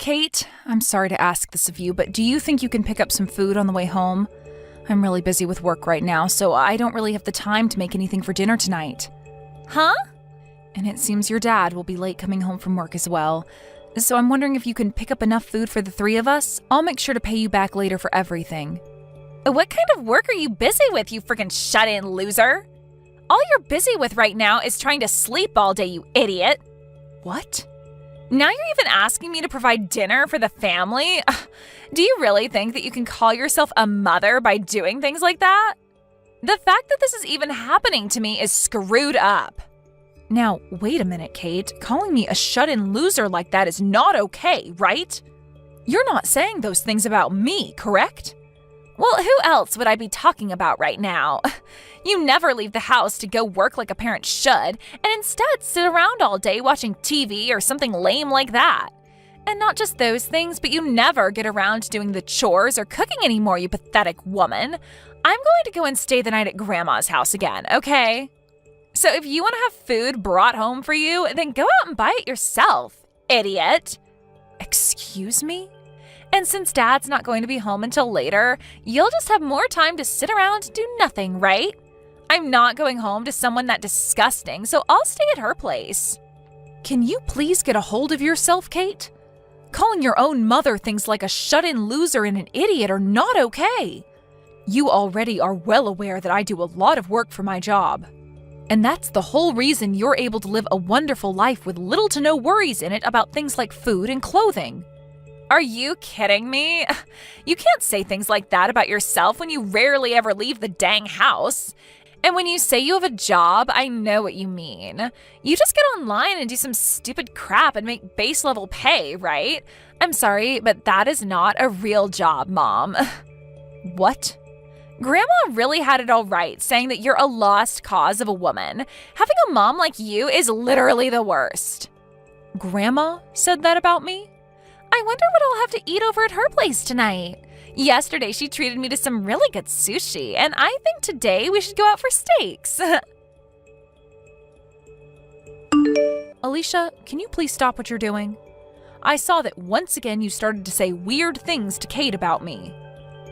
Kate, I'm sorry to ask this of you, but do you think you can pick up some food on the way home? I'm really busy with work right now, so I don't really have the time to make anything for dinner tonight. Huh? And it seems your dad will be late coming home from work as well. So I'm wondering if you can pick up enough food for the three of us. I'll make sure to pay you back later for everything. What kind of work are you busy with, you freaking shut-in loser? All you're busy with right now is trying to sleep all day, you idiot. What? Now you're even asking me to provide dinner for the family? Do you really think that you can call yourself a mother by doing things like that? The fact that this is even happening to me is screwed up. Now, wait a minute, Kate. Calling me a shut-in loser like that is not okay, right? You're not saying those things about me, correct? Well, who else would I be talking about right now? You never leave the house to go work like a parent should, and instead sit around all day watching TV or something lame like that. And not just those things, but you never get around to doing the chores or cooking anymore, you pathetic woman. I'm going to go and stay the night at Grandma's house again, okay? So if you want to have food brought home for you, then go out and buy it yourself, idiot. Excuse me? And since Dad's not going to be home until later, you'll just have more time to sit around and do nothing, right? I'm not going home to someone that disgusting, so I'll stay at her place. Can you please get a hold of yourself, Kate? Calling your own mother things like a shut-in loser and an idiot are not okay. You already are well aware that I do a lot of work for my job. And that's the whole reason you're able to live a wonderful life with little to no worries in it about things like food and clothing. Are you kidding me? You can't say things like that about yourself when you rarely ever leave the dang house. And when you say you have a job, I know what you mean. You just get online and do some stupid crap and make base level pay, right? I'm sorry, but that is not a real job, Mom. What? Grandma really had it all right, saying that you're a lost cause of a woman. Having a mom like you is literally the worst. Grandma said that about me? I wonder what I'll have to eat over at her place tonight. Yesterday, she treated me to some really good sushi, and I think today we should go out for steaks. Alicia, can you please stop what you're doing? I saw that once again you started to say weird things to Kate about me.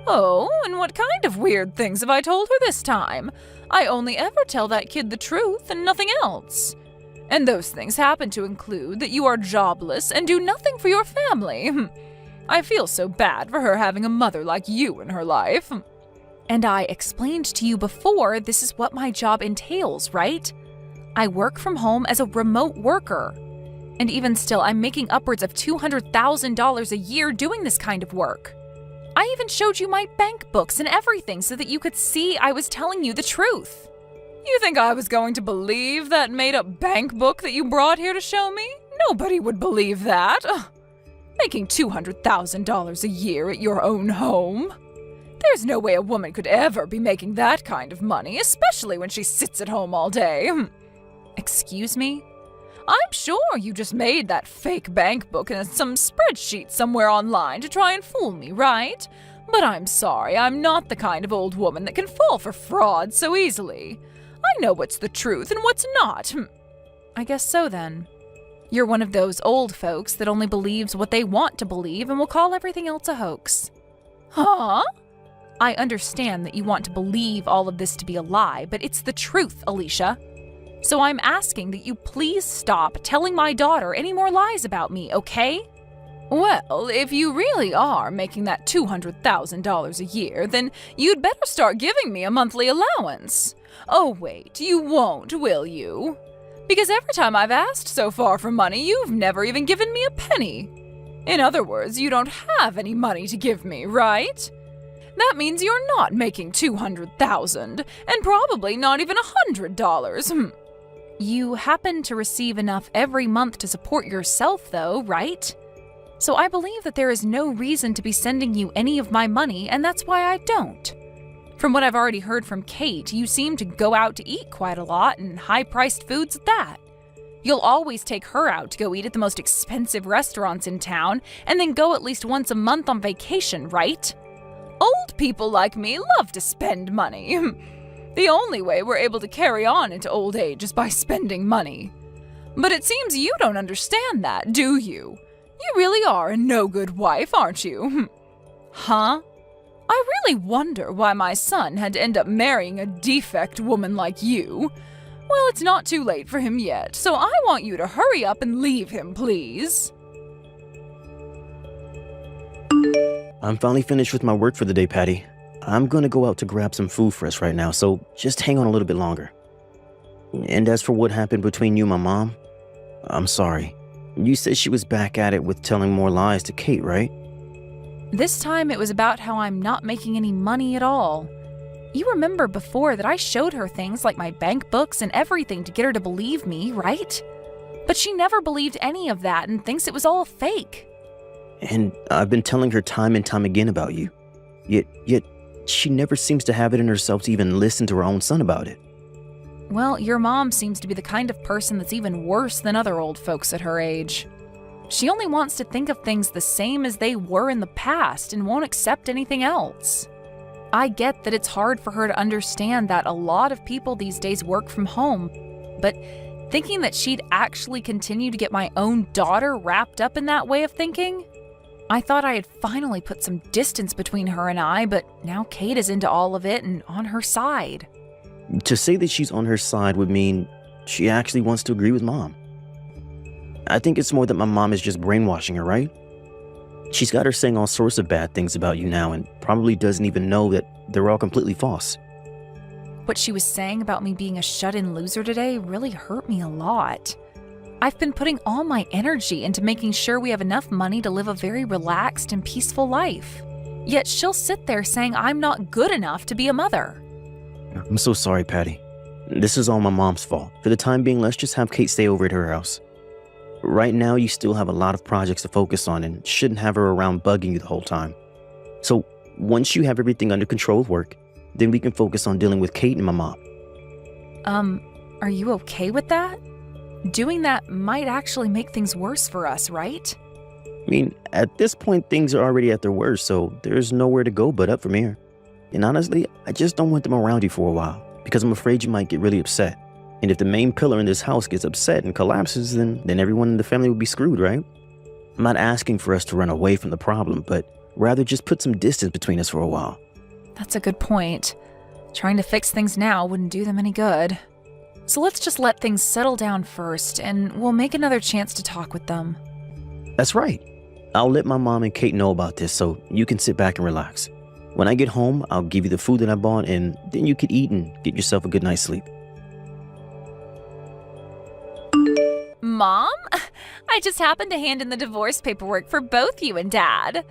Oh, and what kind of weird things have I told her this time? I only ever tell that kid the truth and nothing else. And those things happen to include that you are jobless and do nothing for your family. I feel so bad for her having a mother like you in her life. And I explained to you before this is what my job entails, right? I work from home as a remote worker. And even still, I'm making upwards of $200,000 a year doing this kind of work. I even showed you my bank books and everything so that you could see I was telling you the truth. You think I was going to believe that made-up bank book that you brought here to show me? Nobody would believe that. Ugh. Making $200,000 a year at your own home? There's no way a woman could ever be making that kind of money, especially when she sits at home all day. Excuse me? I'm sure you just made that fake bank book in some spreadsheet somewhere online to try and fool me, right? But I'm sorry, I'm not the kind of old woman that can fall for fraud so easily. I know what's the truth and what's not. I guess so then. You're one of those old folks that only believes what they want to believe and will call everything else a hoax. Huh? I understand that you want to believe all of this to be a lie, but it's the truth, Alicia. So I'm asking that you please stop telling my daughter any more lies about me, okay? Well, if you really are making that $200,000 a year, then you'd better start giving me a monthly allowance. Oh wait, you won't, will you? Because every time I've asked so far for money, you've never even given me a penny. In other words, you don't have any money to give me, right? That means you're not making $200,000, and probably not even $100. You happen to receive enough every month to support yourself, though, right? So I believe that there is no reason to be sending you any of my money, and that's why I don't. From what I've already heard from Kate, you seem to go out to eat quite a lot, and high-priced foods at that. You'll always take her out to go eat at the most expensive restaurants in town, and then go at least once a month on vacation, right? Old people like me love to spend money. The only way we're able to carry on into old age is by spending money. But it seems you don't understand that, do you? You really are a no good wife, aren't you? Huh? I really wonder why my son had to end up marrying a defect woman like you. Well, it's not too late for him yet, so I want you to hurry up and leave him, please. I'm finally finished with my work for the day, Patty. I'm gonna go out to grab some food for us right now, so just hang on a little bit longer. And as for what happened between you and my mom, I'm sorry. You said she was back at it with telling more lies to Kate, right? This time it was about how I'm not making any money at all. You remember before that I showed her things like my bank books and everything to get her to believe me, right? But she never believed any of that and thinks it was all fake. And I've been telling her time and time again about you. Yet she never seems to have it in herself to even listen to her own son about it. Well, your mom seems to be the kind of person that's even worse than other old folks at her age. She only wants to think of things the same as they were in the past and won't accept anything else. I get that it's hard for her to understand that a lot of people these days work from home, but thinking that she'd actually continue to get my own daughter wrapped up in that way of thinking? I thought I had finally put some distance between her and I, but now Kate is into all of it and on her side. To say that she's on her side would mean she actually wants to agree with Mom. I think it's more that my mom is just brainwashing her, right? She's got her saying all sorts of bad things about you now and probably doesn't even know that they're all completely false. What she was saying about me being a shut-in loser today really hurt me a lot. I've been putting all my energy into making sure we have enough money to live a very relaxed and peaceful life. Yet she'll sit there saying I'm not good enough to be a mother. I'm so sorry, Patty. This is all my mom's fault. For the time being, let's just have Kate stay over at her house. Right now, you still have a lot of projects to focus on and shouldn't have her around bugging you the whole time. So once you have everything under control with work, then we can focus on dealing with Kate and my mom. Are you okay with that? Doing that might actually make things worse for us, right? I mean, at this point, things are already at their worst, so there's nowhere to go but up from here. And honestly, I just don't want them around you for a while, because I'm afraid you might get really upset. And if the main pillar in this house gets upset and collapses, then everyone in the family would be screwed, right? I'm not asking for us to run away from the problem, but rather just put some distance between us for a while. That's a good point. Trying to fix things now wouldn't do them any good. So let's just let things settle down first, and we'll make another chance to talk with them. That's right. I'll let my mom and Kate know about this so you can sit back and relax. When I get home, I'll give you the food that I bought, and then you could eat and get yourself a good night's sleep. Mom, I just happened to hand in the divorce paperwork for both you and Dad.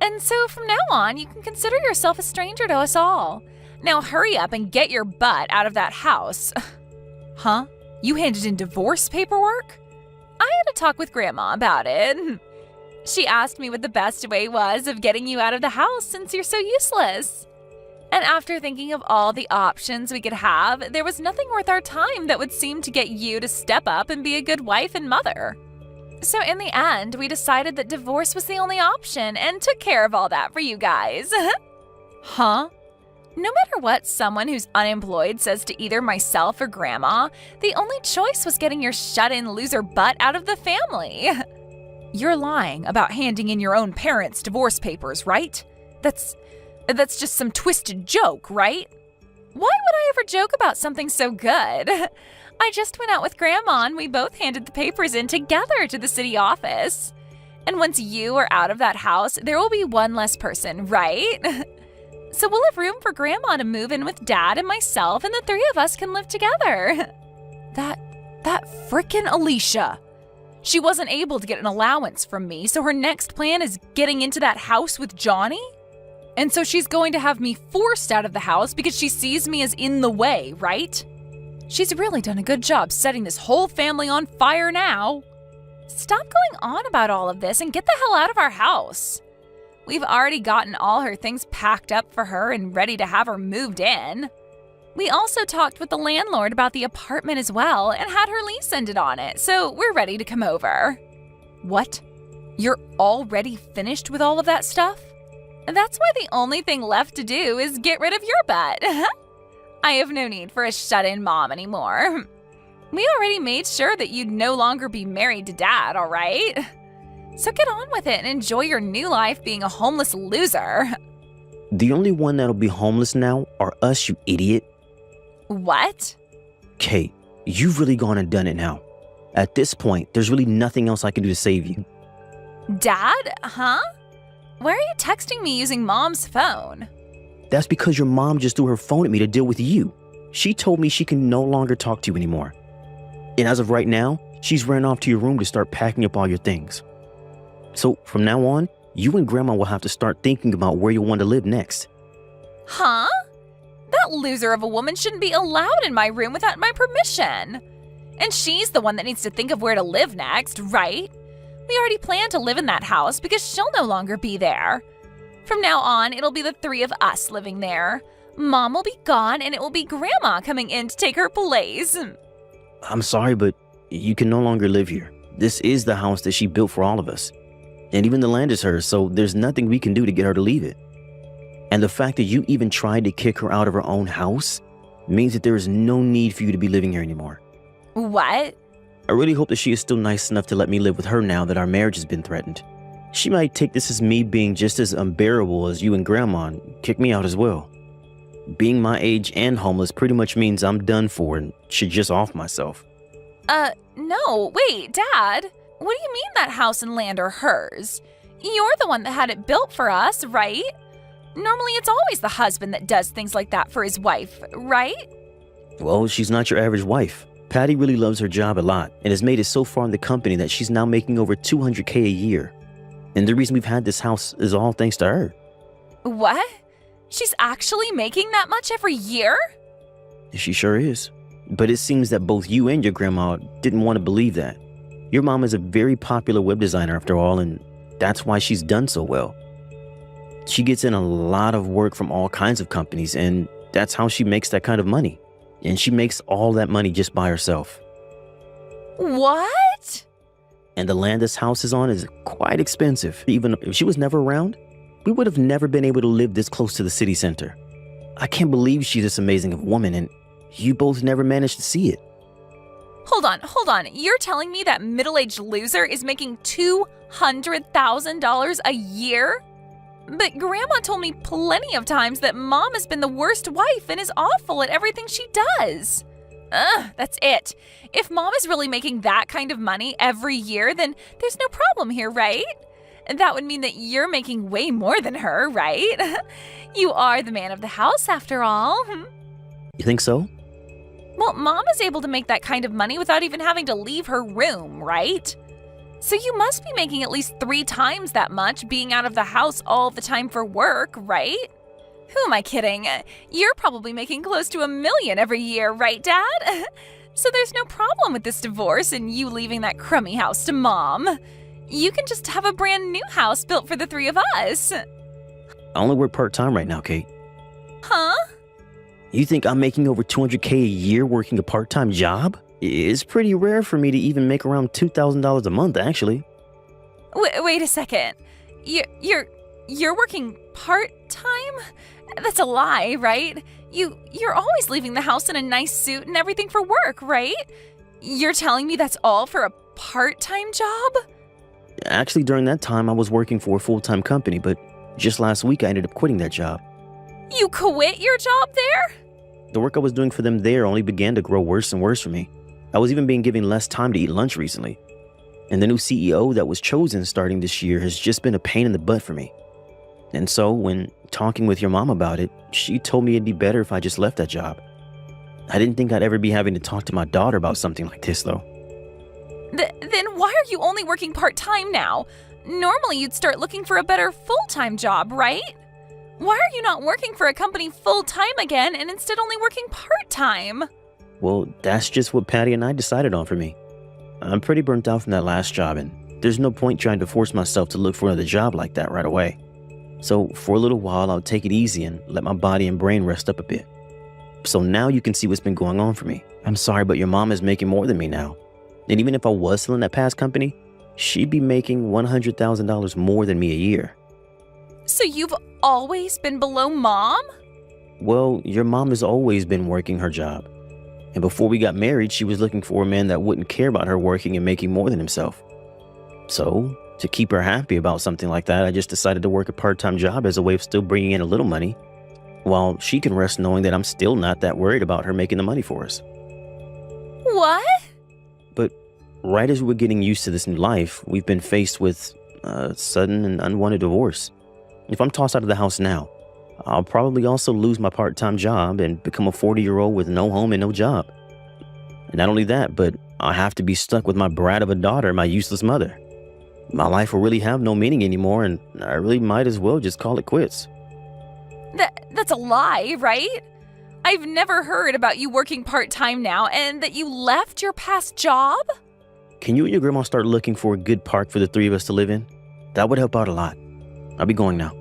And so from now on, you can consider yourself a stranger to us all. Now hurry up and get your butt out of that house. Huh? You handed in divorce paperwork? I had a talk with Grandma about it. She asked me what the best way was of getting you out of the house since you're so useless. And after thinking of all the options we could have, there was nothing worth our time that would seem to get you to step up and be a good wife and mother. So in the end, we decided that divorce was the only option and took care of all that for you guys. Huh? No matter what someone who's unemployed says to either myself or Grandma, the only choice was getting your shut-in loser butt out of the family. You're lying about handing in your own parents' divorce papers, right? That's just some twisted joke, right? Why would I ever joke about something so good? I just went out with Grandma and we both handed the papers in together to the city office. And once you are out of that house, there will be one less person, right? So we'll have room for Grandma to move in with Dad and myself, and the three of us can live together. That frickin' Alicia. She wasn't able to get an allowance from me, so her next plan is getting into that house with Johnny? And so she's going to have me forced out of the house because she sees me as in the way, right? She's really done a good job setting this whole family on fire now. Stop going on about all of this and get the hell out of our house. We've already gotten all her things packed up for her and ready to have her moved in. We also talked with the landlord about the apartment as well and had her lease ended on it, so we're ready to come over. What? You're already finished with all of that stuff? That's why the only thing left to do is get rid of your butt. I have no need for a shut-in mom anymore. We already made sure that you'd no longer be married to Dad, all right? So get on with it and enjoy your new life being a homeless loser. The only one that'll be homeless now are us, you idiot. What? Kate, you've really gone and done it now. At this point, there's really nothing else I can do to save you. Dad? Huh? Why are you texting me using Mom's phone? That's because your mom just threw her phone at me to deal with you. She told me she can no longer talk to you anymore. And as of right now, she's ran off to your room to start packing up all your things. So from now on, you and Grandma will have to start thinking about where you want to live next. Huh? That loser of a woman shouldn't be allowed in my room without my permission. And she's the one that needs to think of where to live next, right? We already planned to live in that house because she'll no longer be there. From now on, it'll be the three of us living there. Mom will be gone and it will be Grandma coming in to take her place. I'm sorry, but you can no longer live here. This is the house that she built for all of us. And even the land is hers, so there's nothing we can do to get her to leave it. And the fact that you even tried to kick her out of her own house means that there is no need for you to be living here anymore. What? I really hope that she is still nice enough to let me live with her now that our marriage has been threatened. She might take this as me being just as unbearable as you and Grandma and kick me out as well. Being my age and homeless pretty much means I'm done for and should just off myself. No, wait, Dad. What do you mean that house and land are hers? You're the one that had it built for us, right? Normally it's always the husband that does things like that for his wife, right? Well, she's not your average wife. Patty really loves her job a lot and has made it so far in the company that she's now making over $200K a year. And the reason we've had this house is all thanks to her. What? She's actually making that much every year? She sure is. But it seems that both you and your grandma didn't want to believe that. Your mom is a very popular web designer after all, and that's why she's done so well. She gets in a lot of work from all kinds of companies, and that's how she makes that kind of money. And she makes all that money just by herself. What? And the land this house is on is quite expensive. Even if she was never around, we would have never been able to live this close to the city center. I can't believe she's this amazing of a woman, and you both never managed to see it. Hold on. You're telling me that middle-aged loser is making $200,000 a year? But Grandma told me plenty of times that Mom has been the worst wife and is awful at everything she does. That's it. If Mom is really making that kind of money every year, then there's no problem here, right? That would mean that you're making way more than her, right? You are the man of the house after all. You think so? Well, Mom is able to make that kind of money without even having to leave her room, right? So you must be making at least 3 times that much being out of the house all the time for work, right? Who am I kidding? You're probably making close to $1 million every year, right, Dad? So there's no problem with this divorce and you leaving that crummy house to Mom. You can just have a brand new house built for the 3 of us. I only work part-time right now, Kate. Huh? You think I'm making over $200K a year working a part-time job? It's pretty rare for me to even make around $2,000 a month, actually. Wait a second. You're working part-time? That's a lie, right? You're always leaving the house in a nice suit and everything for work, right? You're telling me that's all for a part-time job? Actually, during that time, I was working for a full-time company, but just last week I ended up quitting that job. You quit your job there? The work I was doing for them there only began to grow worse and worse for me. I was even being given less time to eat lunch recently. And the new CEO that was chosen starting this year has just been a pain in the butt for me. And so, when talking with your mom about it, she told me it'd be better if I just left that job. I didn't think I'd ever be having to talk to my daughter about something like this, though. Then why are you only working part-time now? Normally you'd start looking for a better full-time job, right? Why are you not working for a company full-time again and instead only working part-time? Well, that's just what Patty and I decided on for me. I'm pretty burnt out from that last job, and there's no point trying to force myself to look for another job like that right away. So for a little while, I'll take it easy and let my body and brain rest up a bit. So now you can see what's been going on for me. I'm sorry, but your mom is making more than me now. And even if I was still in that past company, she'd be making $100,000 more than me a year. So you've always been below Mom? Well, your mom has always been working her job. And before we got married, she was looking for a man that wouldn't care about her working and making more than himself. So To keep her happy about something like that, I just decided to work a part-time job as a way of still bringing in a little money, while she can rest knowing that I'm still not that worried about her making the money for us. What? But right as we're getting used to this new life, we've been faced with a sudden and unwanted divorce. If I'm tossed out of the house now, I'll probably also lose my part-time job and become a 40-year-old with no home and no job. And not only that, but I'll have to be stuck with my brat of a daughter and my useless mother. My life will really have no meaning anymore, and I really might as well just call it quits. That's a lie, right? I've never heard about you working part-time now and that you left your past job? Can you and your grandma start looking for a good park for the three of us to live in? That would help out a lot. I'll be going now.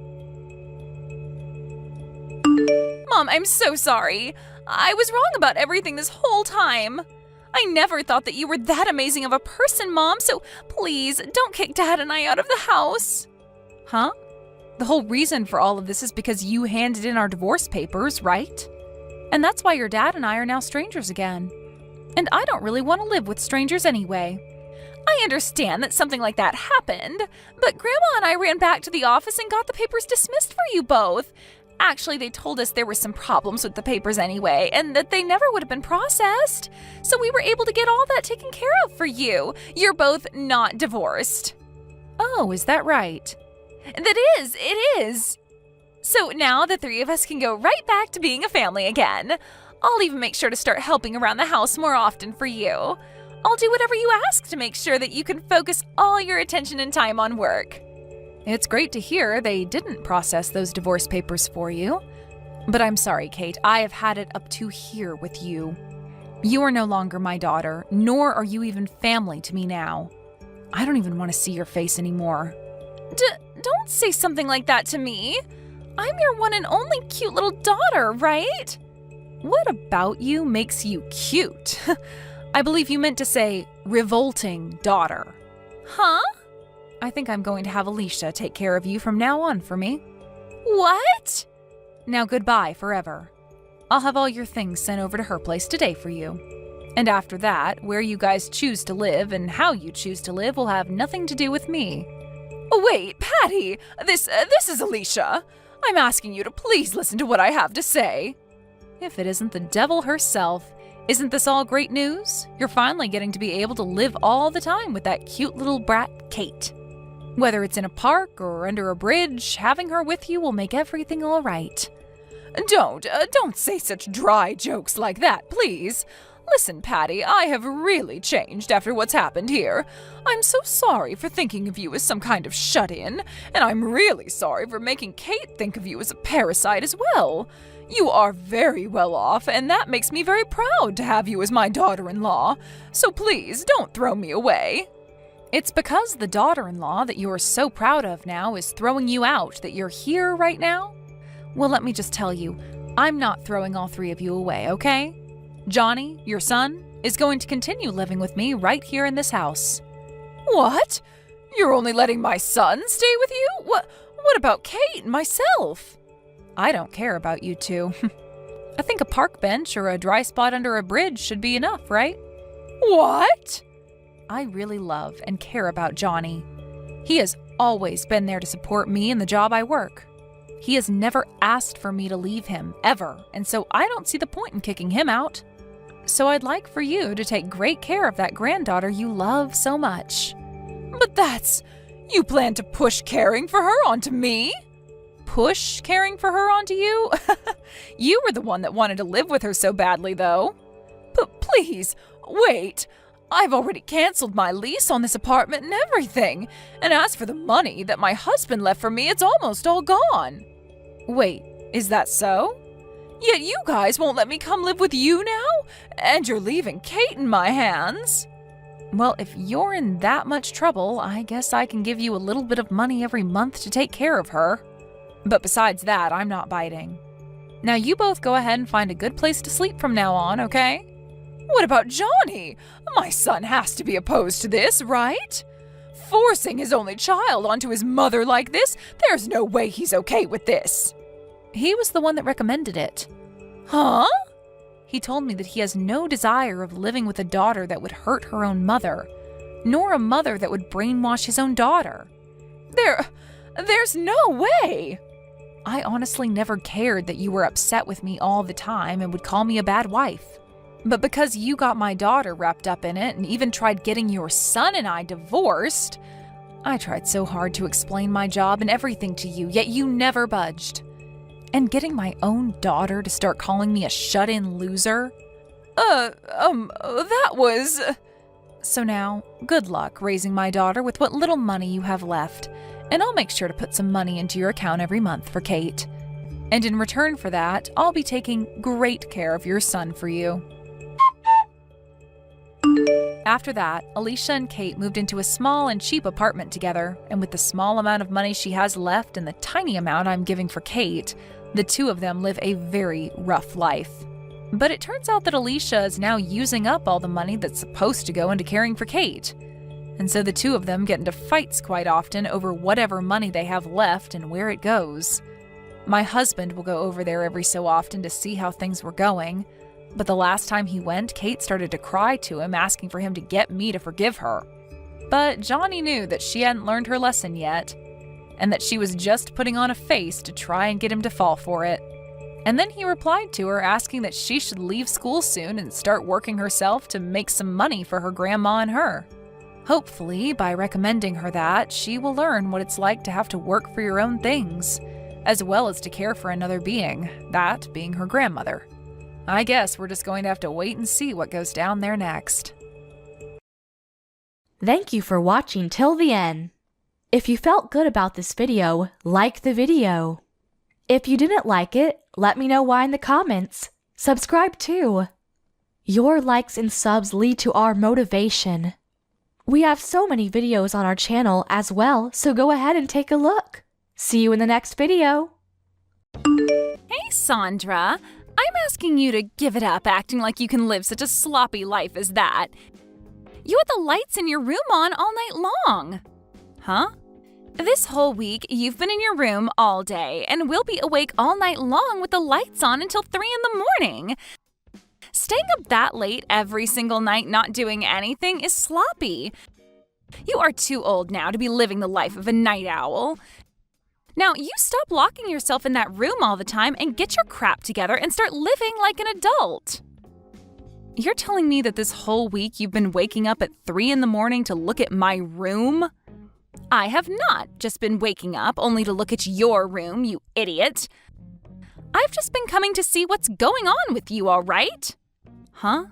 Mom, I'm so sorry. I was wrong about everything this whole time. I never thought that you were that amazing of a person, Mom, so please don't kick Dad and I out of the house. Huh? The whole reason for all of this is because you handed in our divorce papers, right? And that's why your dad and I are now strangers again. And I don't really want to live with strangers anyway. I understand that something like that happened, but Grandma and I ran back to the office and got the papers dismissed for you both. Actually, they told us there were some problems with the papers anyway, and that they never would have been processed. So we were able to get all that taken care of for you. You're both not divorced. Oh, is that right? It is. So now the three of us can go right back to being a family again. I'll even make sure to start helping around the house more often for you. I'll do whatever you ask to make sure that you can focus all your attention and time on work. It's great to hear they didn't process those divorce papers for you. But I'm sorry, Kate, I have had it up to here with you. You are no longer my daughter, nor are you even family to me now. I don't even want to see your face anymore. Don't say something like that to me. I'm your one and only cute little daughter, right? What about you makes you cute? I believe you meant to say revolting daughter. Huh? I think I'm going to have Alicia take care of you from now on for me. What? Now goodbye forever. I'll have all your things sent over to her place today for you. And after that, where you guys choose to live and how you choose to live will have nothing to do with me. Wait, Patty, this is Alicia. I'm asking you to please listen to what I have to say. If it isn't the devil herself, isn't this all great news? You're finally getting to be able to live all the time with that cute little brat, Kate. Whether it's in a park or under a bridge, having her with you will make everything all right. Don't say such dry jokes like that, please. Listen, Patty, I have really changed after what's happened here. I'm so sorry for thinking of you as some kind of shut-in, and I'm really sorry for making Kate think of you as a parasite as well. You are very well off, and that makes me very proud to have you as my daughter-in-law. So please, don't throw me away. It's because the daughter-in-law that you're so proud of now is throwing you out that you're here right now? Well, let me just tell you, I'm not throwing all three of you away, okay? Johnny, your son, is going to continue living with me right here in this house. What? You're only letting my son stay with you? What about Kate and myself? I don't care about you two. I think a park bench or a dry spot under a bridge should be enough, right? What? I really love and care about Johnny. He has always been there to support me in the job I work. He has never asked for me to leave him, ever, and so I don't see the point in kicking him out. So I'd like for you to take great care of that granddaughter you love so much. But you plan to push caring for her onto me? Push caring for her onto you? You were the one that wanted to live with her so badly, though. But please, wait. I've already canceled my lease on this apartment and everything. And as for the money that my husband left for me, it's almost all gone. Wait, is that so? Yet you guys won't let me come live with you now? And you're leaving Kate in my hands. Well, if you're in that much trouble, I guess I can give you a little bit of money every month to take care of her. But besides that, I'm not biting. Now you both go ahead and find a good place to sleep from now on, okay? What about Johnny? My son has to be opposed to this, right? Forcing his only child onto his mother like this, there's no way he's okay with this. He was the one that recommended it. Huh? He told me that he has no desire of living with a daughter that would hurt her own mother. nor a mother that would brainwash his own daughter. There's no way! I honestly never cared that you were upset with me all the time and would call me a bad wife. But because you got my daughter wrapped up in it and even tried getting your son and I divorced, I tried so hard to explain my job and everything to you, yet you never budged. And getting my own daughter to start calling me a shut-in loser? That was... So now, good luck raising my daughter with what little money you have left, and I'll make sure to put some money into your account every month for Kate. And in return for that, I'll be taking great care of your son for you. After that, Alicia and Kate moved into a small and cheap apartment together, and with the small amount of money she has left and the tiny amount I'm giving for Kate, the two of them live a very rough life. But it turns out that Alicia is now using up all the money that's supposed to go into caring for Kate. And so the two of them get into fights quite often over whatever money they have left and where it goes. My husband will go over there every so often to see how things were going, but the last time he went, Kate started to cry to him, asking for him to get me to forgive her. But Johnny knew that she hadn't learned her lesson yet, and that she was just putting on a face to try and get him to fall for it. And then he replied to her, asking that she should leave school soon and start working herself to make some money for her grandma and her. Hopefully, by recommending her that, she will learn what it's like to have to work for your own things, as well as to care for another being, that being her grandmother. I guess we're just going to have to wait and see what goes down there next. Thank you for watching till the end. If you felt good about this video, like the video. If you didn't like it, let me know why in the comments. Subscribe too. Your likes and subs lead to our motivation. We have so many videos on our channel as well, so go ahead and take a look. See you in the next video. Hey, Sandra. I'm asking you to give it up acting like you can live such a sloppy life as that. You had the lights in your room on all night long. Huh? This whole week, you've been in your room all day, and we'll be awake all night long with the lights on until 3 in the morning. Staying up that late every single night not doing anything is sloppy. You are too old now to be living the life of a night owl. Now, you stop locking yourself in that room all the time and get your crap together and start living like an adult. You're telling me that this whole week you've been waking up at 3 in the morning to look at my room? I have not just been waking up only to look at your room, you idiot. I've just been coming to see what's going on with you, all right? Huh?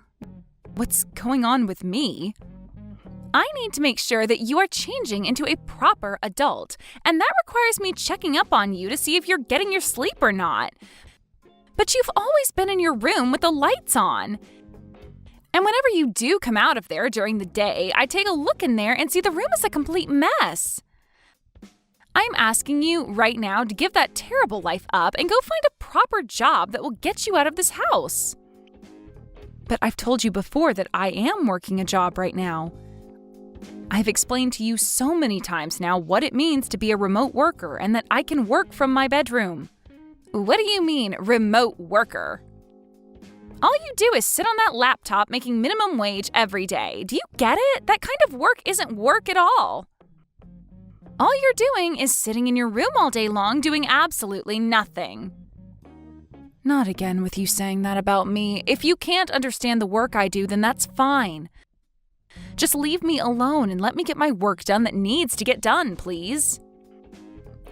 What's going on with me? I need to make sure that you are changing into a proper adult, and that requires me checking up on you to see if you're getting your sleep or not. But you've always been in your room with the lights on. And whenever you do come out of there during the day, I take a look in there and see the room is a complete mess. I'm asking you right now to give that terrible life up and go find a proper job that will get you out of this house. But I've told you before that I am working a job right now. I've explained to you so many times now what it means to be a remote worker and that I can work from my bedroom. What do you mean, remote worker? All you do is sit on that laptop making minimum wage every day. Do you get it? That kind of work isn't work at all. All you're doing is sitting in your room all day long doing absolutely nothing. Not again with you saying that about me. If you can't understand the work I do, then that's fine. Just leave me alone and let me get my work done that needs to get done, please.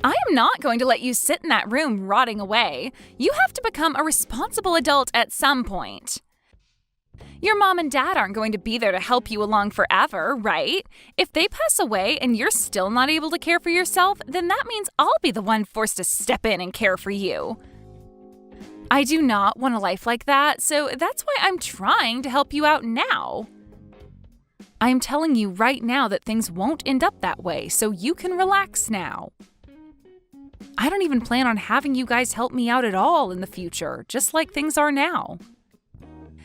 I am not going to let you sit in that room rotting away. You have to become a responsible adult at some point. Your mom and dad aren't going to be there to help you along forever, right? If they pass away and you're still not able to care for yourself, then that means I'll be the one forced to step in and care for you. I do not want a life like that, so that's why I'm trying to help you out now. I'm telling you right now that things won't end up that way, so you can relax now. I don't even plan on having you guys help me out at all in the future, just like things are now.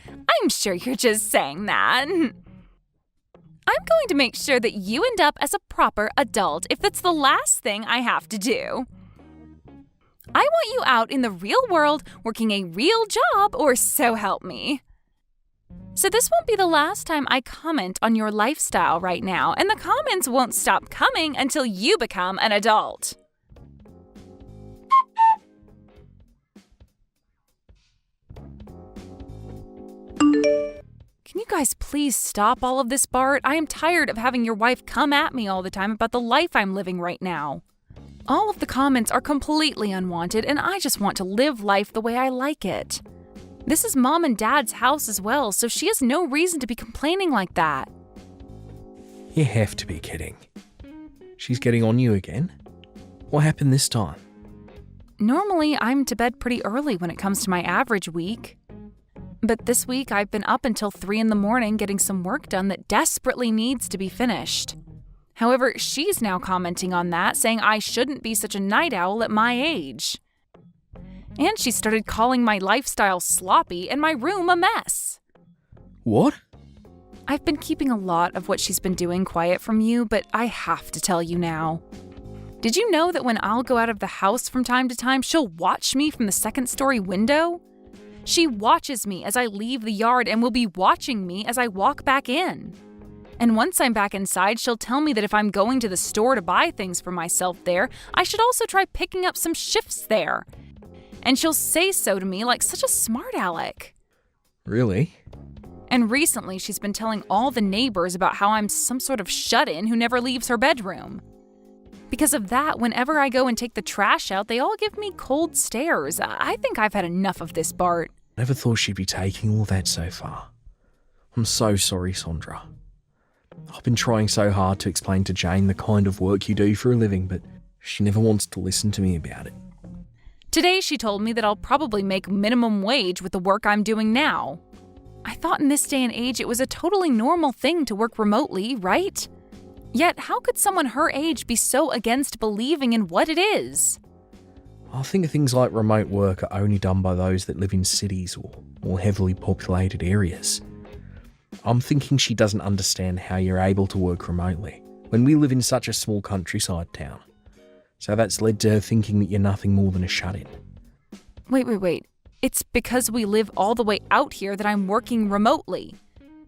I'm sure you're just saying that. I'm going to make sure that you end up as a proper adult if that's the last thing I have to do. I want you out in the real world working a real job, or so help me. So this won't be the last time I comment on your lifestyle right now, and the comments won't stop coming until you become an adult. Can you guys please stop all of this, Bart? I am tired of having your wife come at me all the time about the life I'm living right now. All of the comments are completely unwanted, and I just want to live life the way I like it. This is Mom and Dad's house as well, so she has no reason to be complaining like that. You have to be kidding. She's getting on you again? What happened this time? Normally, I'm to bed pretty early when it comes to my average week. But this week, I've been up until 3 in the morning getting some work done that desperately needs to be finished. However, she's now commenting on that, saying I shouldn't be such a night owl at my age. And she started calling my lifestyle sloppy and my room a mess. What? I've been keeping a lot of what she's been doing quiet from you, but I have to tell you now. Did you know that when I'll go out of the house from time to time, she'll watch me from the second-story window? She watches me as I leave the yard and will be watching me as I walk back in. And once I'm back inside, she'll tell me that if I'm going to the store to buy things for myself there, I should also try picking up some shifts there. And she'll say so to me like such a smart aleck. Really? And recently, she's been telling all the neighbors about how I'm some sort of shut-in who never leaves her bedroom. Because of that, whenever I go and take the trash out, they all give me cold stares. I think I've had enough of this, Bart. Never thought she'd be taking all that so far. I'm so sorry, Sandra. I've been trying so hard to explain to Jane the kind of work you do for a living, but she never wants to listen to me about it. Today, she told me that I'll probably make minimum wage with the work I'm doing now. I thought in this day and age it was a totally normal thing to work remotely, right? Yet, how could someone her age be so against believing in what it is? I think things like remote work are only done by those that live in cities or more heavily populated areas. I'm thinking she doesn't understand how you're able to work remotely when we live in such a small countryside town. So that's led to her thinking that you're nothing more than a shut-in. Wait. It's because we live all the way out here that I'm working remotely.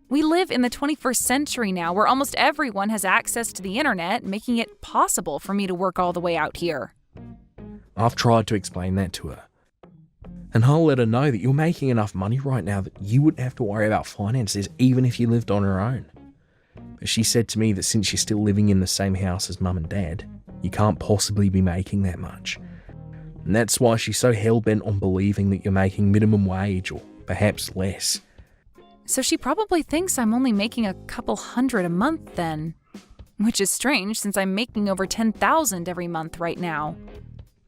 We live in the 21st century now where almost everyone has access to the internet, making it possible for me to work all the way out here. I've tried to explain that to her. And I'll let her know that you're making enough money right now that you wouldn't have to worry about finances even if you lived on your own. But she said to me that since you're still living in the same house as Mum and Dad, you can't possibly be making that much. And that's why she's so hell-bent on believing that you're making minimum wage or perhaps less. So she probably thinks I'm only making a couple $100 a month then. Which is strange since I'm making over $10,000 every month right now.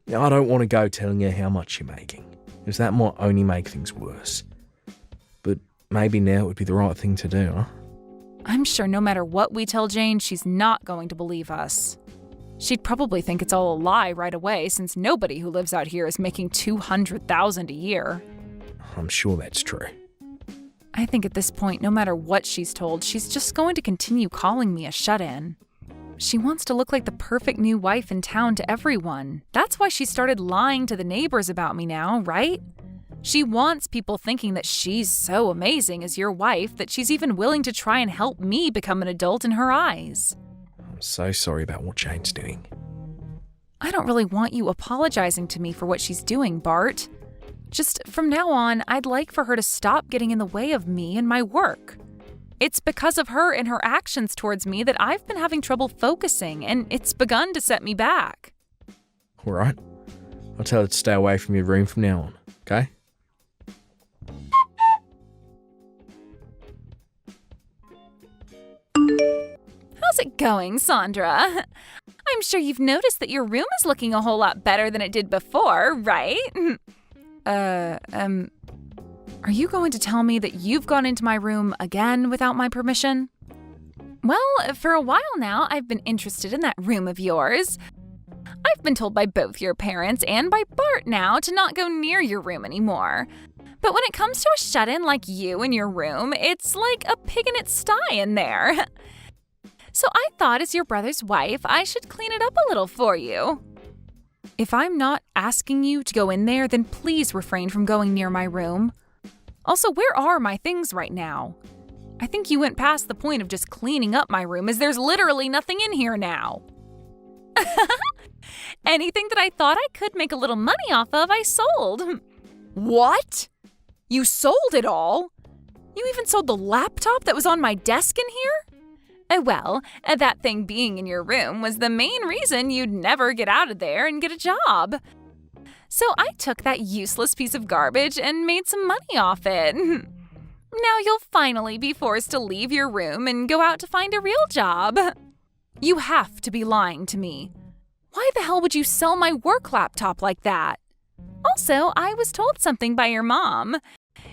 Now, I don't want to go telling her how much you're making, because that might only make things worse. But maybe now would be the right thing to do, huh? I'm sure no matter what we tell Jane, she's not going to believe us. She'd probably think it's all a lie right away since nobody who lives out here is making $200,000 a year. I'm sure that's true. I think at this point, no matter what she's told, she's just going to continue calling me a shut-in. She wants to look like the perfect new wife in town to everyone. That's why she started lying to the neighbors about me now, right? She wants people thinking that she's so amazing as your wife that she's even willing to try and help me become an adult in her eyes. I'm so sorry about what Jane's doing. I don't really want you apologizing to me for what she's doing, Bart. Just from now on, I'd like for her to stop getting in the way of me and my work. It's because of her and her actions towards me that I've been having trouble focusing, and it's begun to set me back. All right. I'll tell her to stay away from your room from now on, okay? How's it going, Sandra? I'm sure you've noticed that your room is looking a whole lot better than it did before, right? Are you going to tell me that you've gone into my room again without my permission? Well, for a while now, I've been interested in that room of yours. I've been told by both your parents and by Bart now to not go near your room anymore. But when it comes to a shut-in like you in your room, it's like a pig in its sty in there. So I thought as your brother's wife, I should clean it up a little for you. If I'm not asking you to go in there, then please refrain from going near my room. Also, where are my things right now? I think you went past the point of just cleaning up my room, as there's literally nothing in here now. Anything that I thought I could make a little money off of, I sold. What? You sold it all? You even sold the laptop that was on my desk in here? Well, that thing being in your room was the main reason you'd never get out of there and get a job. So I took that useless piece of garbage and made some money off it. Now you'll finally be forced to leave your room and go out to find a real job. You have to be lying to me. Why the hell would you sell my work laptop like that? Also, I was told something by your mom.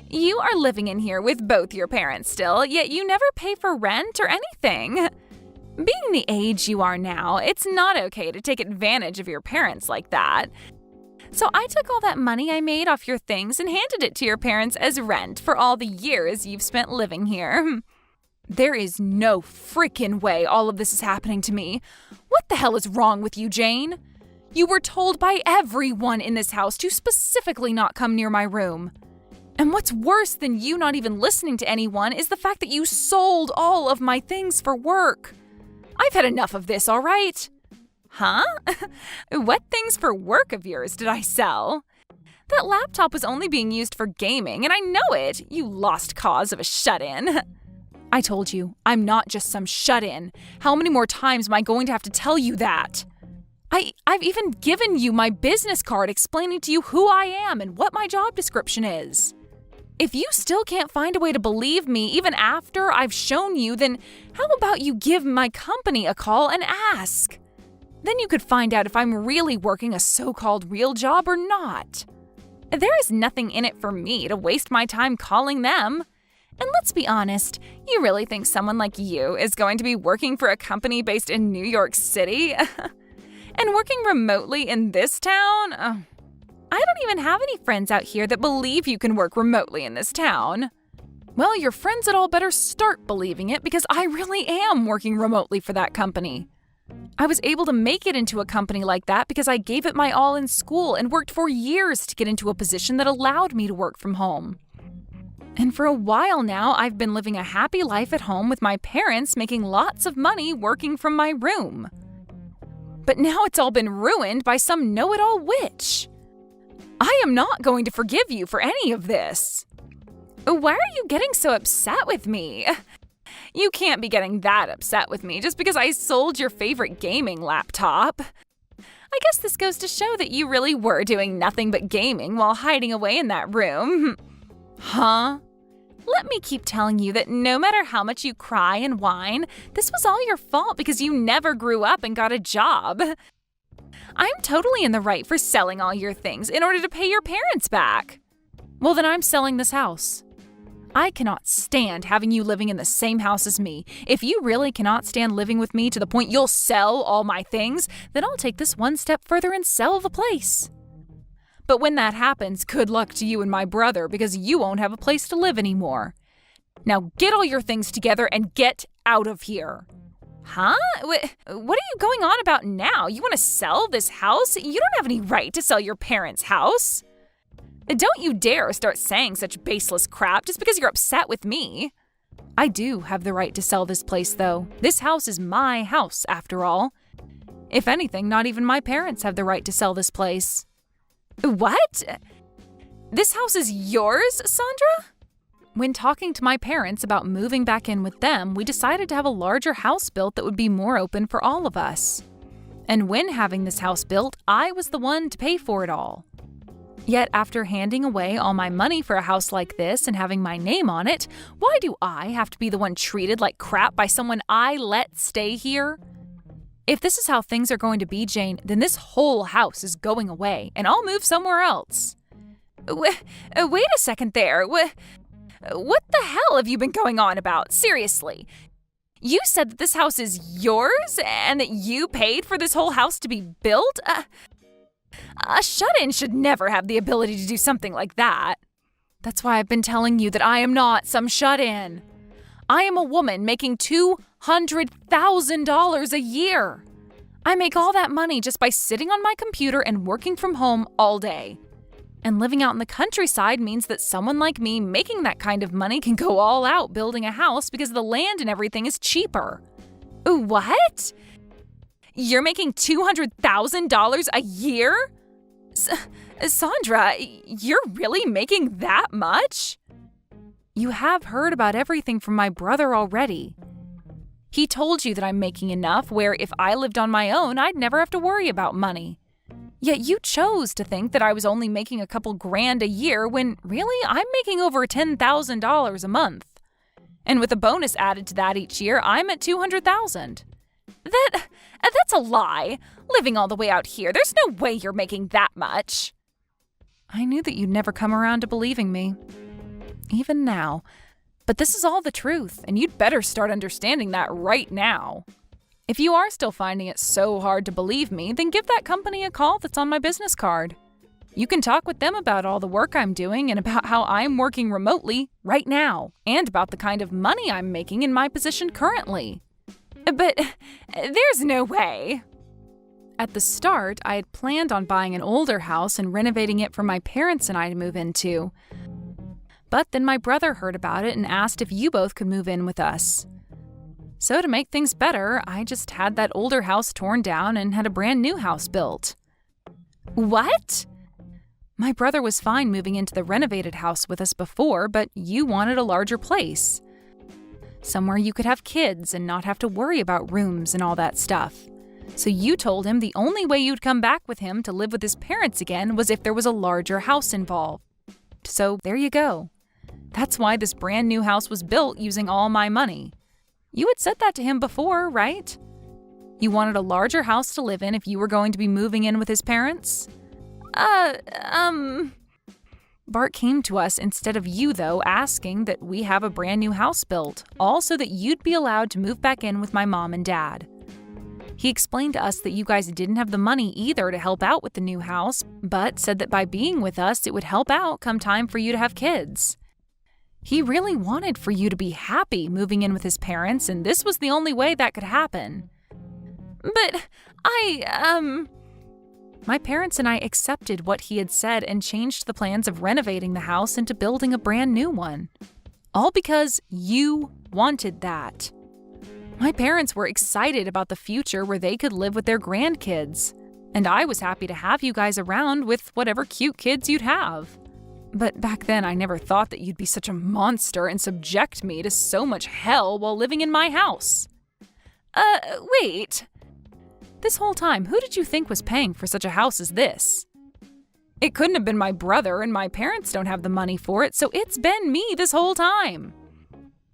You are living in here with both your parents still, yet you never pay for rent or anything. Being the age you are now, it's not okay to take advantage of your parents like that. So I took all that money I made off your things and handed it to your parents as rent for all the years you've spent living here. There is no freaking way all of this is happening to me. What the hell is wrong with you, Jane? You were told by everyone in this house to specifically not come near my room. And what's worse than you not even listening to anyone is the fact that you sold all of my things for work. I've had enough of this, all right? Huh? What things for work of yours did I sell? That laptop was only being used for gaming, and I know it, you lost cause of a shut-in. I told you, I'm not just some shut-in. How many more times am I going to have to tell you that? I've even given you my business card explaining to you who I am and what my job description is. If you still can't find a way to believe me even after I've shown you, then how about you give my company a call and ask? Then you could find out if I'm really working a so-called real job or not. There is nothing in it for me to waste my time calling them. And let's be honest, you really think someone like you is going to be working for a company based in New York City? And working remotely in this town? I don't even have any friends out here that believe you can work remotely in this town. Well, your friends had all better start believing it because I really am working remotely for that company. I was able to make it into a company like that because I gave it my all in school and worked for years to get into a position that allowed me to work from home. And for a while now, I've been living a happy life at home with my parents making lots of money working from my room. But now it's all been ruined by some know-it-all witch. I am not going to forgive you for any of this. Why are you getting so upset with me? You can't be getting that upset with me just because I sold your favorite gaming laptop. I guess this goes to show that you really were doing nothing but gaming while hiding away in that room. Huh? Let me keep telling you that no matter how much you cry and whine, this was all your fault because you never grew up and got a job. I'm totally in the right for selling all your things in order to pay your parents back. Well, then I'm selling this house. I cannot stand having you living in the same house as me. If you really cannot stand living with me to the point you'll sell all my things, then I'll take this one step further and sell the place. But when that happens, good luck to you and my brother because you won't have a place to live anymore. Now get all your things together and get out of here. Huh? What are you going on about now? You want to sell this house? You don't have any right to sell your parents' house. Don't you dare start saying such baseless crap just because you're upset with me. I do have the right to sell this place, though. This house is my house, after all. If anything, not even my parents have the right to sell this place. What? This house is yours, Sandra? When talking to my parents about moving back in with them, we decided to have a larger house built that would be more open for all of us. And when having this house built, I was the one to pay for it all. Yet after handing away all my money for a house like this and having my name on it, why do I have to be the one treated like crap by someone I let stay here? If this is how things are going to be, Jane, then this whole house is going away, and I'll move somewhere else. Wait a second there. What the hell have you been going on about? Seriously. You said that this house is yours and that you paid for this whole house to be built? A shut-in should never have the ability to do something like that. That's why I've been telling you that I am not some shut-in. I am a woman making $200,000 a year. I make all that money just by sitting on my computer and working from home all day. And living out in the countryside means that someone like me making that kind of money can go all out building a house because the land and everything is cheaper. What? You're making $200,000 a year? Sandra, you're really making that much? You have heard about everything from my brother already. He told you that I'm making enough where if I lived on my own, I'd never have to worry about money. Yet you chose to think that I was only making a couple grand a year when really I'm making over $10,000 a month. And with a bonus added to that each year, I'm at $200,000. That's a lie. Living all the way out here, there's no way you're making that much. I knew that you'd never come around to believing me. Even now. But this is all the truth, and you'd better start understanding that right now. If you are still finding it so hard to believe me, then give that company a call that's on my business card. You can talk with them about all the work I'm doing and about how I'm working remotely right now, and about the kind of money I'm making in my position currently. But there's no way. At the start, I had planned on buying an older house and renovating it for my parents and I to move into. But then my brother heard about it and asked if you both could move in with us. So to make things better, I just had that older house torn down and had a brand new house built. What? My brother was fine moving into the renovated house with us before, but you wanted a larger place. Somewhere you could have kids and not have to worry about rooms and all that stuff. So you told him the only way you'd come back with him to live with his parents again was if there was a larger house involved. So there you go. That's why this brand new house was built using all my money. You had said that to him before, right? You wanted a larger house to live in if you were going to be moving in with his parents? Bart came to us instead of you, though, asking that we have a brand new house built, all so that you'd be allowed to move back in with my mom and dad. He explained to us that you guys didn't have the money either to help out with the new house, but said that by being with us, it would help out come time for you to have kids. He really wanted for you to be happy moving in with his parents, and this was the only way that could happen. But My parents and I accepted what he had said and changed the plans of renovating the house into building a brand new one. All because you wanted that. My parents were excited about the future where they could live with their grandkids, and I was happy to have you guys around with whatever cute kids you'd have. But back then, I never thought that you'd be such a monster and subject me to so much hell while living in my house. Wait. This whole time, who did you think was paying for such a house as this? It couldn't have been my brother, and my parents don't have the money for it, so it's been me this whole time.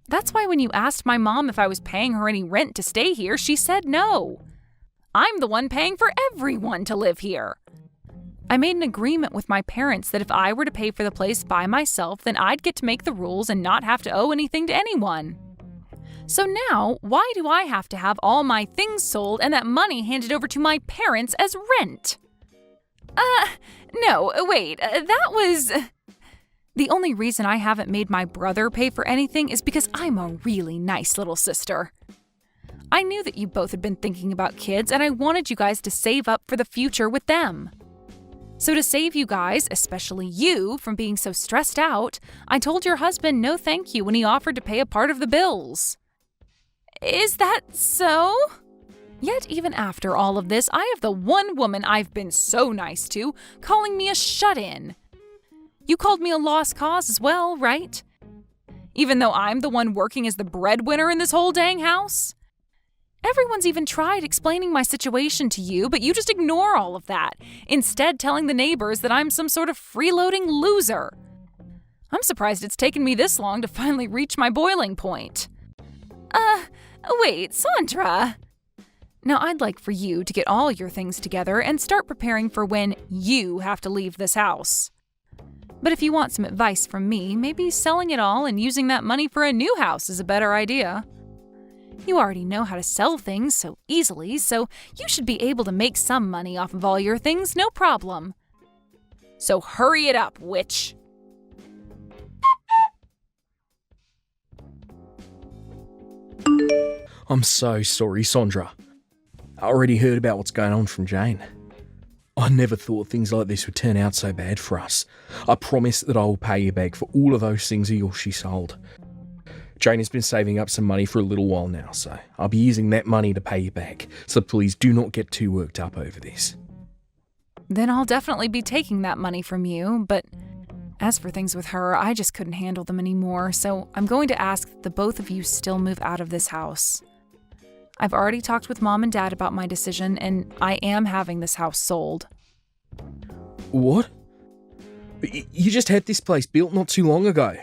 That's why when you asked my mom if I was paying her any rent to stay here, she said no. I'm the one paying for everyone to live here. I made an agreement with my parents that if I were to pay for the place by myself, then I'd get to make the rules and not have to owe anything to anyone. So now, why do I have to have all my things sold and that money handed over to my parents as rent? No, wait, that was... The only reason I haven't made my brother pay for anything is because I'm a really nice little sister. I knew that you both had been thinking about kids, and I wanted you guys to save up for the future with them. So to save you guys, especially you, from being so stressed out, I told your husband no thank you when he offered to pay a part of the bills. Is that so? Yet even after all of this, I have the one woman I've been so nice to calling me a shut-in. You called me a lost cause as well, right? Even though I'm the one working as the breadwinner in this whole dang house? Everyone's even tried explaining my situation to you, but you just ignore all of that, instead telling the neighbors that I'm some sort of freeloading loser. I'm surprised it's taken me this long to finally reach my boiling point. Wait, Sandra. Now I'd like for you to get all your things together and start preparing for when you have to leave this house. But if you want some advice from me, maybe selling it all and using that money for a new house is a better idea. You already know how to sell things so easily, so you should be able to make some money off of all your things, no problem. So hurry it up, witch. I'm so sorry, Sandra. I already heard about what's going on from Jane. I never thought things like this would turn out so bad for us. I promise that I will pay you back for all of those things of yours she sold. Jane has been saving up some money for a little while now, so I'll be using that money to pay you back. So please do not get too worked up over this. Then I'll definitely be taking that money from you, but as for things with her, I just couldn't handle them anymore, so I'm going to ask that the both of you still move out of this house. I've already talked with Mom and Dad about my decision, and I am having this house sold. What? You just had this place built not too long ago.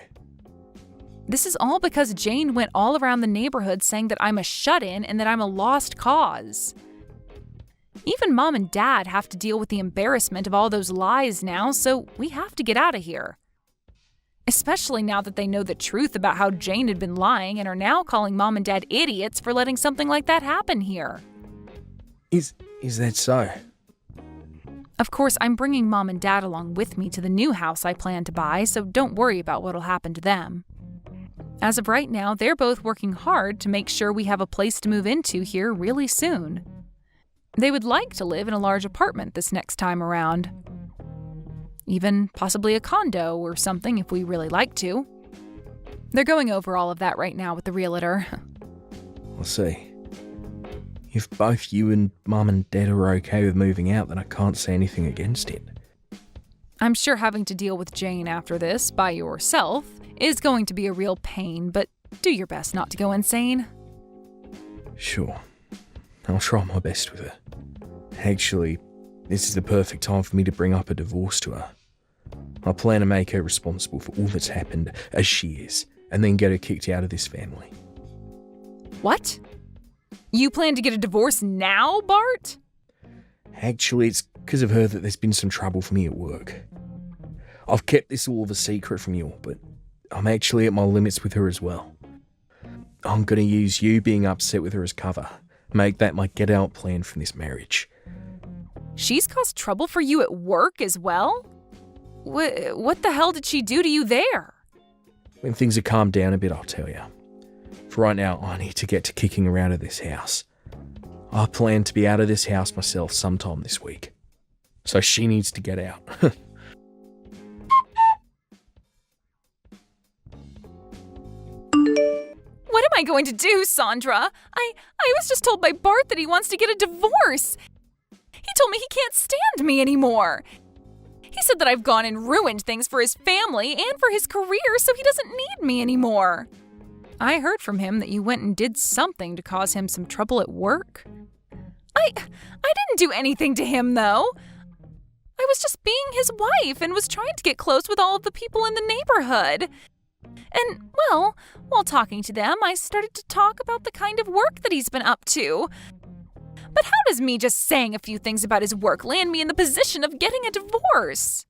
This is all because Jane went all around the neighborhood saying that I'm a shut-in and that I'm a lost cause. Even Mom and Dad have to deal with the embarrassment of all those lies now, so we have to get out of here. Especially now that they know the truth about how Jane had been lying and are now calling Mom and Dad idiots for letting something like that happen here. Is that so? Of course, I'm bringing Mom and Dad along with me to the new house I plan to buy, so don't worry about what'll happen to them. As of right now, they're both working hard to make sure we have a place to move into here really soon. They would like to live in a large apartment this next time around. Even possibly a condo or something if we really like to. They're going over all of that right now with the realtor. I'll see. If both you and Mum and Dad are okay with moving out, then I can't say anything against it. I'm sure having to deal with Jane after this by yourself is going to be a real pain, but do your best not to go insane. Sure. I'll try my best with her. Actually, this is the perfect time for me to bring up a divorce to her. I plan to make her responsible for all that's happened, as she is, and then get her kicked out of this family. What? You plan to get a divorce now, Bart? Actually, it's because of her that there's been some trouble for me at work. I've kept this all of a secret from you all, but I'm actually at my limits with her as well. I'm going to use you being upset with her as cover. Make that my get-out plan from this marriage. She's caused trouble for you at work as well? What the hell did she do to you there? When things have calmed down a bit, I'll tell you. For right now, I need to get to kicking her out of this house. I plan to be out of this house myself sometime this week. So she needs to get out. What am I going to do, Sandra? I was just told by Bart that he wants to get a divorce. He told me he can't stand me anymore. He said that I've gone and ruined things for his family and for his career, so he doesn't need me anymore. I heard from him that you went and did something to cause him some trouble at work. I didn't do anything to him, though. I was just being his wife and was trying to get close with all of the people in the neighborhood. And, well, while talking to them, I started to talk about the kind of work that he's been up to. But how does me just saying a few things about his work land me in the position of getting a divorce?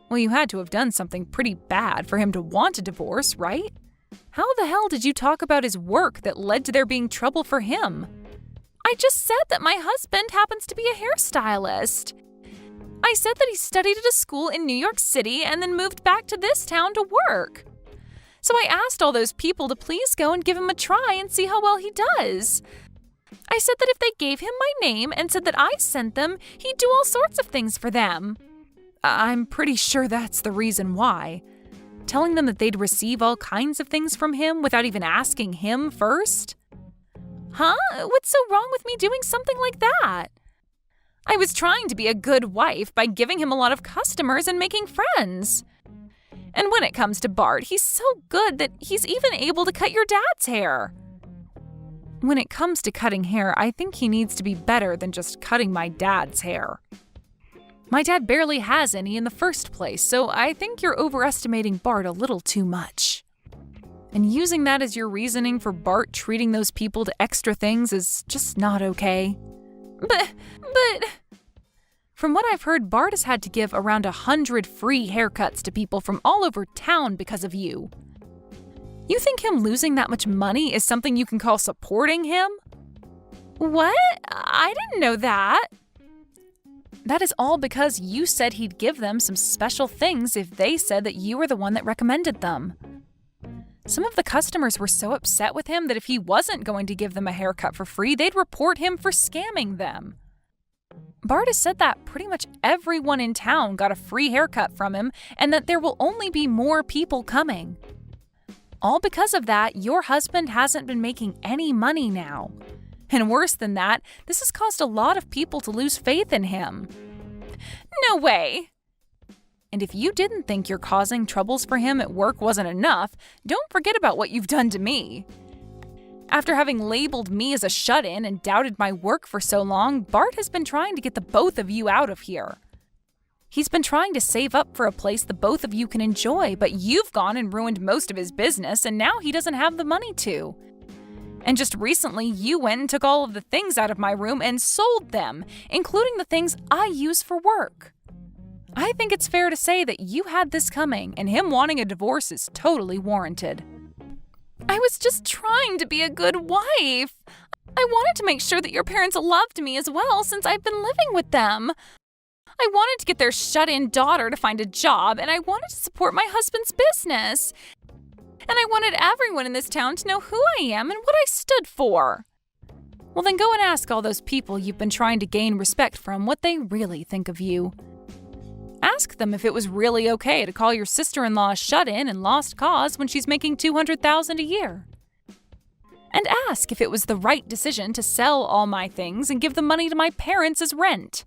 Well, you had to have done something pretty bad for him to want a divorce, right? How the hell did you talk about his work that led to there being trouble for him? I just said that my husband happens to be a hairstylist. I said that he studied at a school in New York City and then moved back to this town to work. So I asked all those people to please go and give him a try and see how well he does. I said that if they gave him my name and said that I sent them, he'd do all sorts of things for them. I'm pretty sure that's the reason why. Telling them that they'd receive all kinds of things from him without even asking him first? Huh? What's so wrong with me doing something like that? I was trying to be a good wife by giving him a lot of customers and making friends. And when it comes to Bart, he's so good that he's even able to cut your dad's hair. When it comes to cutting hair, I think he needs to be better than just cutting my dad's hair. My dad barely has any in the first place, so I think you're overestimating Bart a little too much. And using that as your reasoning for Bart treating those people to extra things is just not okay. But... From what I've heard, Bart has had to give around 100 free haircuts to people from all over town because of you. You think him losing that much money is something you can call supporting him? What? I didn't know that. That is all because you said he'd give them some special things if they said that you were the one that recommended them. Some of the customers were so upset with him that if he wasn't going to give them a haircut for free, they'd report him for scamming them. Bart has said that pretty much everyone in town got a free haircut from him and that there will only be more people coming. All because of that, your husband hasn't been making any money now. And worse than that, this has caused a lot of people to lose faith in him. No way! And if you didn't think your causing troubles for him at work wasn't enough, don't forget about what you've done to me. After having labeled me as a shut-in and doubted my work for so long, Bart has been trying to get the both of you out of here. He's been trying to save up for a place the both of you can enjoy, but you've gone and ruined most of his business, and now he doesn't have the money to. And just recently, you went and took all of the things out of my room and sold them, including the things I use for work. I think it's fair to say that you had this coming, and him wanting a divorce is totally warranted. I was just trying to be a good wife. I wanted to make sure that your parents loved me as well since I've been living with them. I wanted to get their shut-in daughter to find a job, and I wanted to support my husband's business. And I wanted everyone in this town to know who I am and what I stood for. Well, then go and ask all those people you've been trying to gain respect from what they really think of you. Ask them if it was really okay to call your sister-in-law a shut-in and lost cause when she's making $200,000 a year. And ask if it was the right decision to sell all my things and give the money to my parents as rent.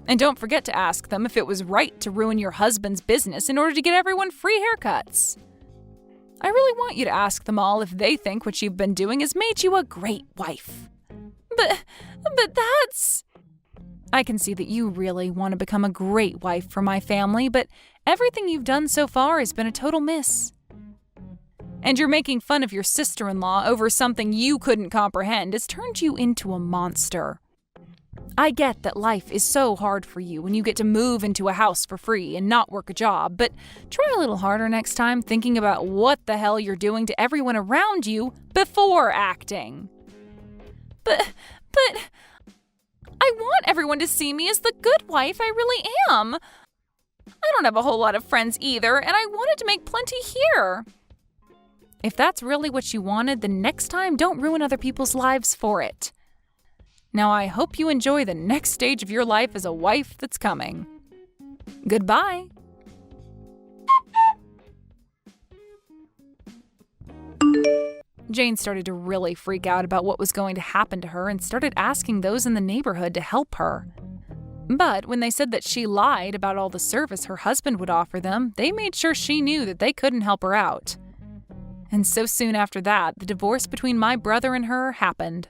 And don't forget to ask them if it was right to ruin your husband's business in order to get everyone free haircuts. I really want you to ask them all if they think what you've been doing has made you a great wife. But that's... I can see that you really want to become a great wife for my family, but everything you've done so far has been a total miss. And you're making fun of your sister-in-law over something you couldn't comprehend has turned you into a monster. I get that life is so hard for you when you get to move into a house for free and not work a job, but try a little harder next time thinking about what the hell you're doing to everyone around you before acting. But I want everyone to see me as the good wife I really am. I don't have a whole lot of friends either, and I wanted to make plenty here. If that's really what you wanted, then next time don't ruin other people's lives for it. Now I hope you enjoy the next stage of your life as a wife that's coming. Goodbye. Jane started to really freak out about what was going to happen to her and started asking those in the neighborhood to help her. But when they said that she lied about all the service her husband would offer them, they made sure she knew that they couldn't help her out. And so soon after that, the divorce between my brother and her happened.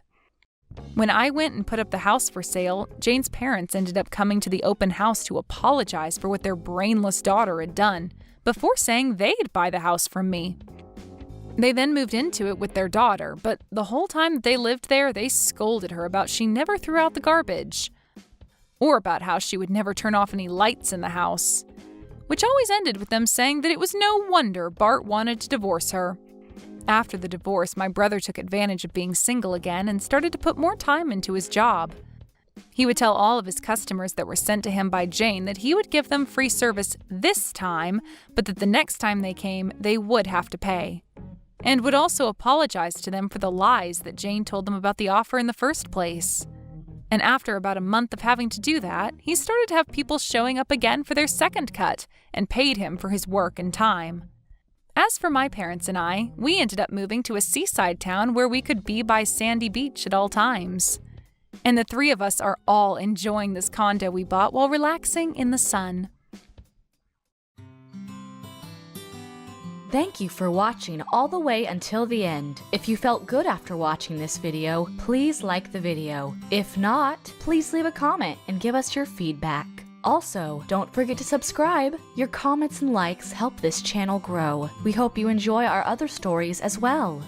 When I went and put up the house for sale, Jane's parents ended up coming to the open house to apologize for what their brainless daughter had done, before saying they'd buy the house from me. They then moved into it with their daughter, but the whole time that they lived there, they scolded her about she never threw out the garbage, or about how she would never turn off any lights in the house, which always ended with them saying that it was no wonder Bart wanted to divorce her. After the divorce, my brother took advantage of being single again and started to put more time into his job. He would tell all of his customers that were sent to him by Jane that he would give them free service this time, but that the next time they came, they would have to pay. And would also apologize to them for the lies that Jane told them about the offer in the first place. And after about a month of having to do that, he started to have people showing up again for their second cut and paid him for his work and time. As for my parents and I, we ended up moving to a seaside town where we could be by sandy beach at all times. And the three of us are all enjoying this condo we bought while relaxing in the sun. Thank you for watching all the way until the end. If you felt good after watching this video, please like the video. If not, please leave a comment and give us your feedback. Also, don't forget to subscribe. Your comments and likes help this channel grow. We hope you enjoy our other stories as well.